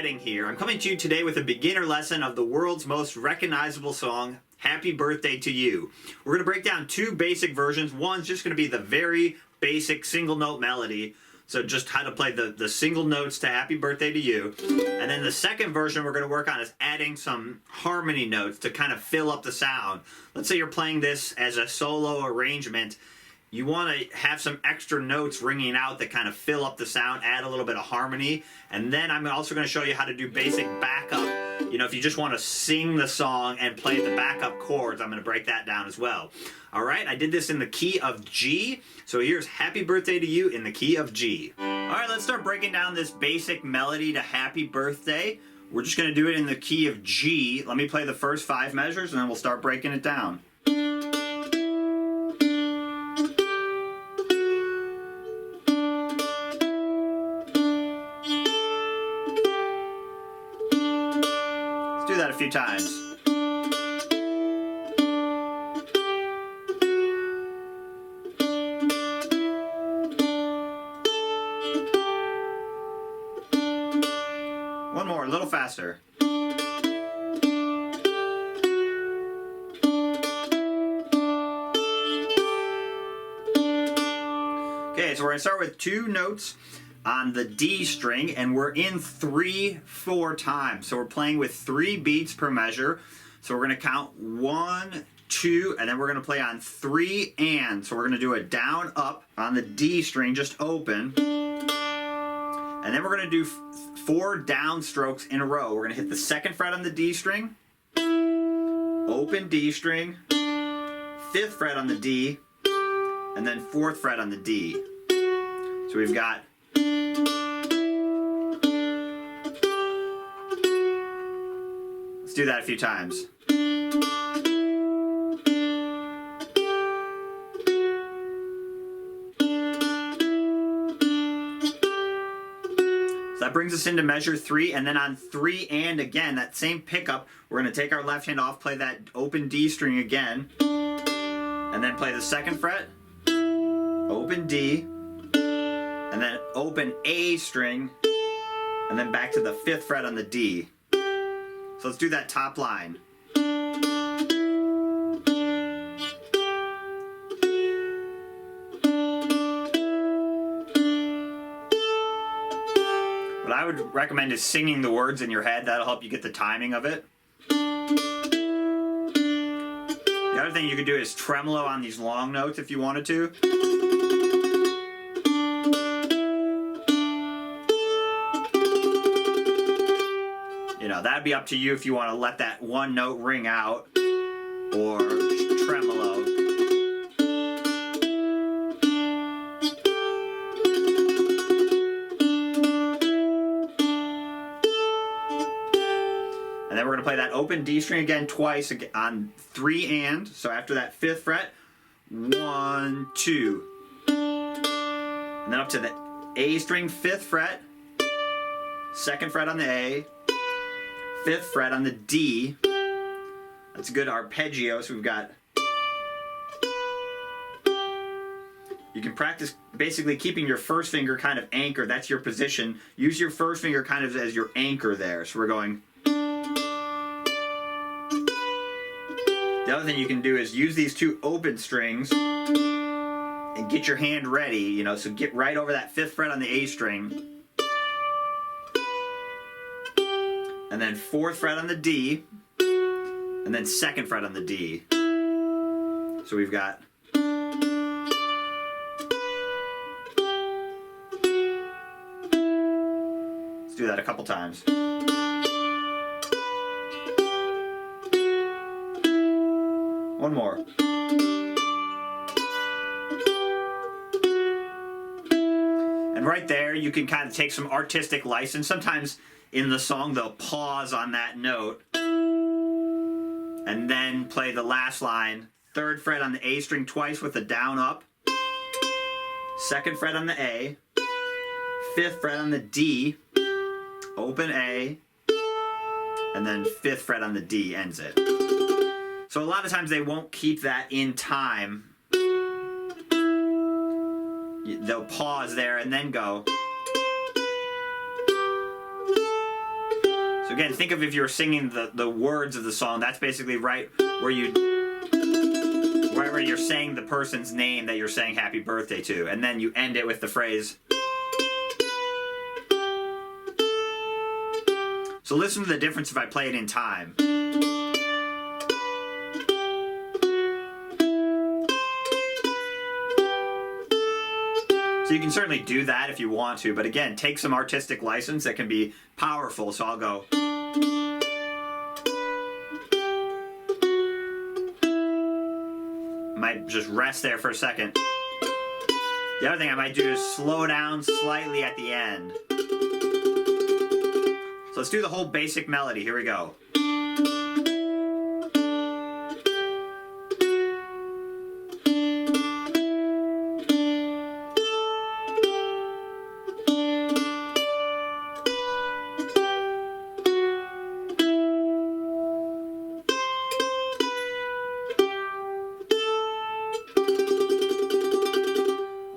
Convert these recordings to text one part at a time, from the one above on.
Hedding here. I'm coming to you today with a beginner lesson of the world's most recognizable song, Happy Birthday to You. We're going to break down two basic versions. One's just going to be the very basic single note melody, so just how to play the single notes to Happy Birthday to You. And then the second version we're going to work on is adding some harmony notes to kind of fill up the sound. Let's say you're playing this as a solo arrangement. You want to have some extra notes ringing out that kind of fill up the sound, add a little bit of harmony. And then I'm also going to show you how to do basic backup. You know, if you just want to sing the song and play the backup chords, I'm going to break that down as well. All right, I did this in the key of G. So here's Happy Birthday to You in the key of G. All right, let's start breaking down this basic melody to Happy Birthday. We're just going to do it in the key of G. Let me play the first 5 measures and then we'll start breaking it down. Do that a few times. One more, a little faster. Okay, so we're going to start with 2 notes on the D string, and we're in 3/4 time. So we're playing with 3 beats per measure. So we're going to count 1, 2, and then we're going to play on 3 and. So we're going to do a down up on the D string, just open. And then we're going to do 4 down strokes in a row. We're going to hit the 2nd fret on the D string, open D string, 5th fret on the D, and then 4th fret on the D. So we've got let's do that a few times. So that brings us into measure 3, and then on 3 and again, that same pickup, we're going to take our left hand off, play that open D string again, and then play the 2nd fret, open D, and then open A string, and then back to the 5th fret on the D. So let's do that top line. What I would recommend is singing the words in your head. That'll help you get the timing of it. The other thing you could do is tremolo on these long notes if you wanted to. You know, that'd be up to you if you want to let that one note ring out or tremolo. And then we're going to play that open D string again twice on 3 and. So after that 5th fret, 1, 2. And then up to the A string, 5th fret, 2nd fret on the A, 5th fret on the D. That's a good arpeggio. So we've got. You can practice basically keeping your first finger kind of anchored. That's your position. Use your first finger kind of as your anchor there. So we're going. The other thing you can do is use these 2 open strings and get your hand ready, you know, so get right over that 5th fret on the A string. And then 4th fret on the D, and then 2nd fret on the D. So we've got. Let's do that a couple times. One more. And right there, you can kind of take some artistic license. Sometimes in the song, they'll pause on that note and then play the last line, 3rd fret on the A string twice with a down up, 2nd fret on the A, 5th fret on the D, open A, and then 5th fret on the D ends it. So a lot of times they won't keep that in time. They'll pause there and then go. So again, think of if you were singing the words of the song, that's basically right where you're saying the person's name that you're saying happy birthday to, and then you end it with the phrase. So listen to the difference if I play it in time. So you can certainly do that if you want to, but again, take some artistic license that can be powerful. So I'll go. Might just rest there for a second. The other thing I might do is slow down slightly at the end. So let's do the whole basic melody. Here we go.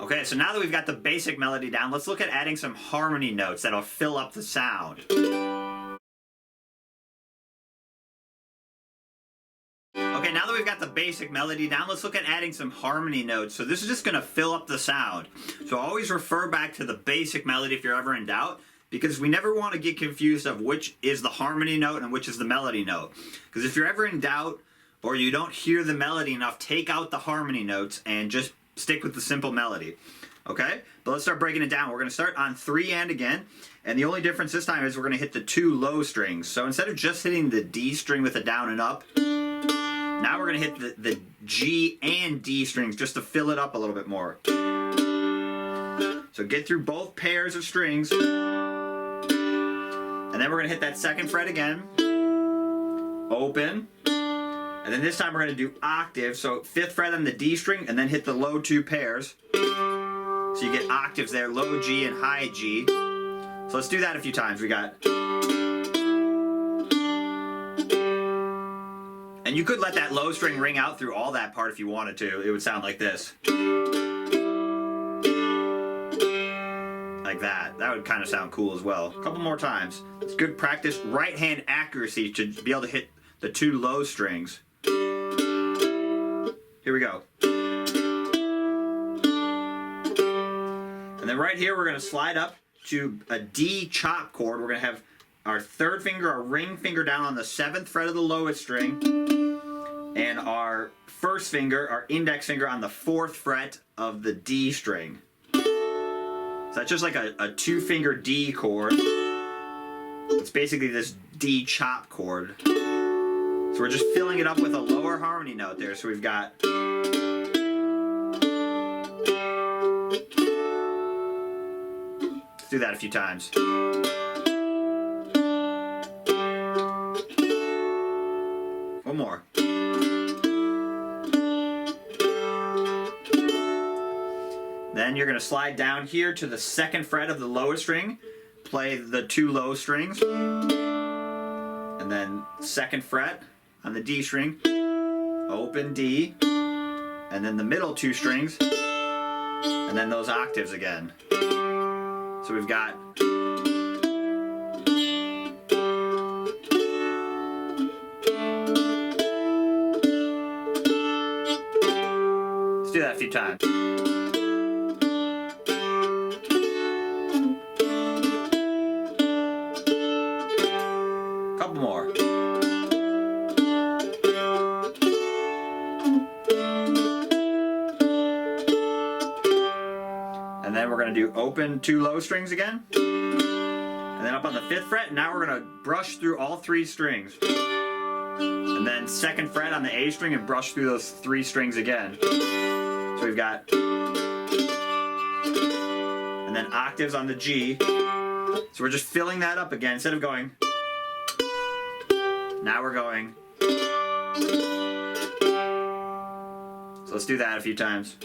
Okay, so now that we've got the basic melody down, let's look at adding some harmony notes that'll fill up the sound. Okay, now that we've got the basic melody down, let's look at adding some harmony notes. So this is just going to fill up the sound. So always refer back to the basic melody if you're ever in doubt, because we never want to get confused of which is the harmony note and which is the melody note. Because if you're ever in doubt or you don't hear the melody enough, take out the harmony notes and just stick with the simple melody. Okay? But let's start breaking it down. We're going to start on 3 and again. And the only difference this time is we're going to hit the 2 low strings. So instead of just hitting the D string with a down and up, now we're going to hit the G and D strings just to fill it up a little bit more. So get through both pairs of strings. And then we're going to hit that 2nd fret again. Open. And then this time we're going to do octaves. So 5th fret on the D string and then hit the low 2 pairs. So you get octaves there, low G and high G. So let's do that a few times. We got. And you could let that low string ring out through all that part if you wanted to. It would sound like this. Like that. That would kind of sound cool as well. A couple more times. It's good practice. Right hand accuracy to be able to hit the 2 low strings. Here we go. And then right here we're going to slide up to a D chop chord. We're going to have our 3rd finger, our ring finger down on the 7th fret of the lowest string, and our 1st finger, our index finger on the 4th fret of the D string. So that's just like a 2-finger D chord. It's basically this D chop chord. So we're just filling it up with a lower harmony note there. So we've got. Let's do that a few times. One more. Then you're going to slide down here to the 2nd fret of the lowest string, play the 2 low strings, and then 2nd fret on the D string, open D, and then the middle 2 strings, and then those octaves again. So we've got. Let's do that a few times. Couple more. And then we're going to do open 2 low strings again. And then up on the 5th fret, now we're going to brush through all 3 strings. And then 2nd fret on the A string and brush through those 3 strings again. So we've got. And then octaves on the G. So we're just filling that up again instead of going. Now we're going. So let's do that a few times.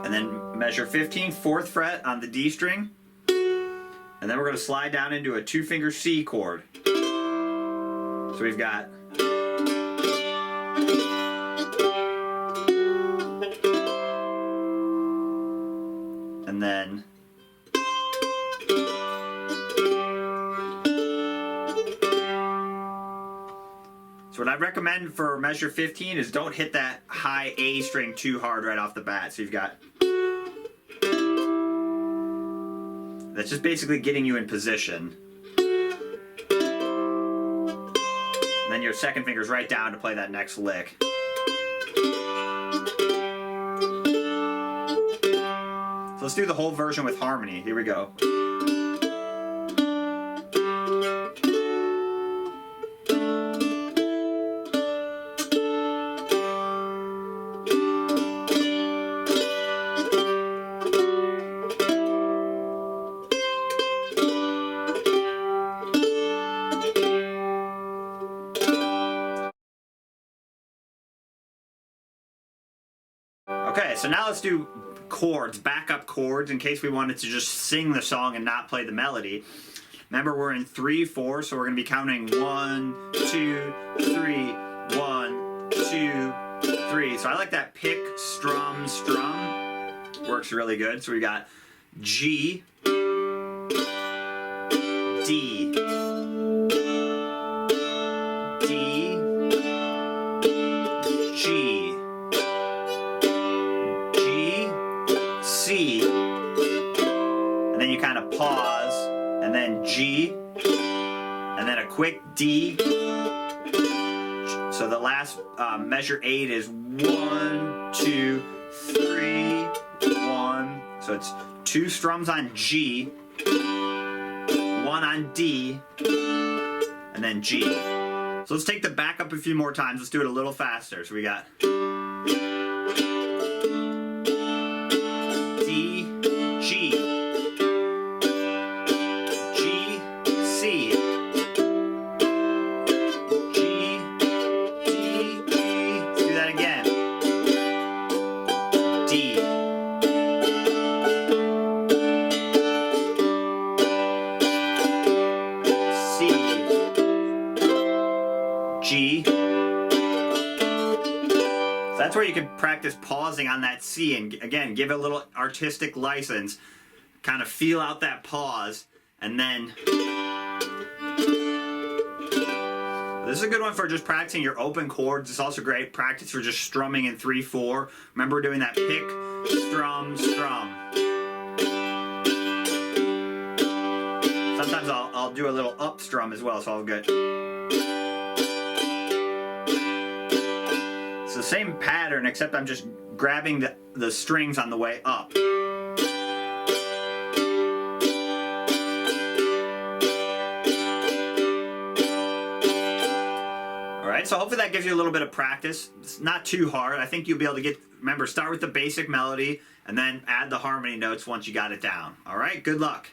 And then measure 15, 4th fret on the D string. And then we're going to slide down into a 2-finger C chord. So we've got. and then so what I recommend for measure 15 is don't hit that high A string too hard right off the bat. So you've got, that's just basically getting you in position. And then your second finger's right down to play that next lick. So let's do the whole version with harmony. Here we go. Okay, so now let's do chords, backup chords, in case we wanted to just sing the song and not play the melody. Remember, we're in 3/4, so we're going to be counting 1, 2, 3, 1, 2, 3. So I like that pick, strum, strum. Works really good. So we got G, D, D, G, C, and then you kind of pause, and then G, and then a quick D. So the last measure 8 is 1, 2, 3, 1. So it's 2 strums on G, 1 on D, and then G. So let's take the backup a few more times. Let's do it a little faster. So we got G, G, C, G, D, E. Let's do that again. D, C, G. So that's where you can practice pausing on that C and again give it a little artistic license. Kind of feel out that pause, and then this is a good one for just practicing your open chords. It's also great practice for just strumming in 3/4. Remember doing that pick, strum, strum. Sometimes I'll do a little up strum as well, so I'll get. It's the same pattern, except I'm just grabbing the strings on the way up. So hopefully that gives you a little bit of practice. It's not too hard. I think you'll be able to get, remember, start with the basic melody and then add the harmony notes once you got it down. All right, good luck.